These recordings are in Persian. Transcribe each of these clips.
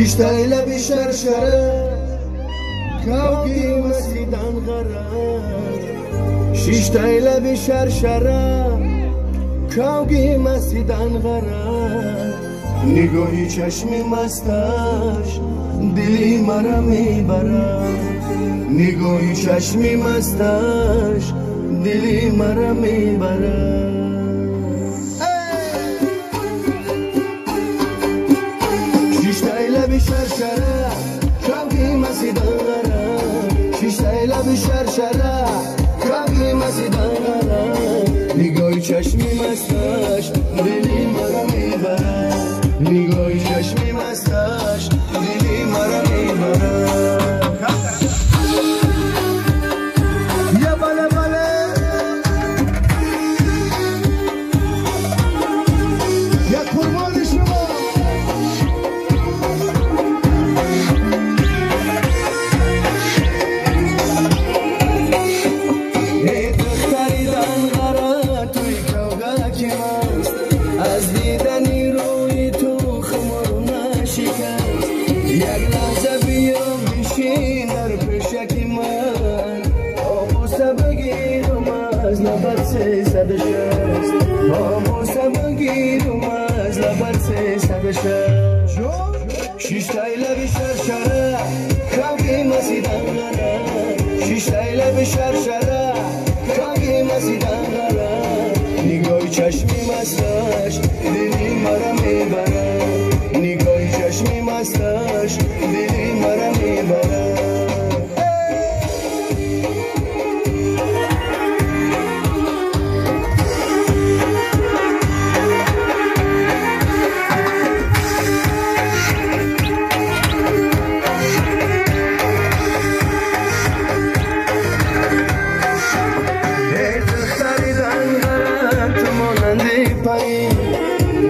شیشتای لبی شرشره کاوگی مسیدن غره شیشتای لبی شرشره کاوگی مسیدن غره نگاهی چشمی مستش دلی مرا میبره نگاهی چشمی مستش دلی مرا میبره شیشتای لبی شرشره کاوگی مسیدن غره شیشتای لبی شرشره کاوگی مسیدن غره نگاهی چشمی مستش دلی مرا میبره نگاهی چشمی مستش دلی مرا میبره یا بله بله یا قربان شما ای دختری دنغره توی کوگاکی مست از دیدنی روی تو خمار نشکست یک لحظه بیا بشین در پیشکی من آموسه بگیرم از لبت 360 آموسه بگیرم از لبت 360 شیشتای لبی شرشره کاوگی مسیدن غره شیشتای لبی شرشره کاوگی مسیدن غره نگاهی چشمی مستش دلی مرا میبره نگاهی چشمی مستش دلی مرا میبره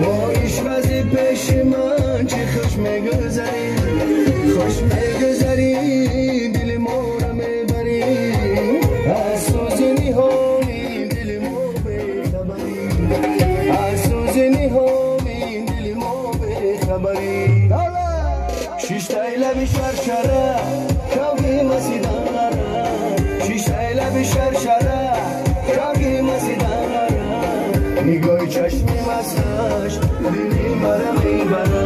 با عشقی پیش من چه خوش میگذری خوش میگذری دل ما را میبری از سوز نهانی دل ما بیخبری از سوز نهانی دل ما بیخبری شیشتای لبی شرشره کاوگی مسیدن غره شیشتای لبی شرشره کاوگی مسیدن غره نگاهی چشمی مستش دلی مرا میبره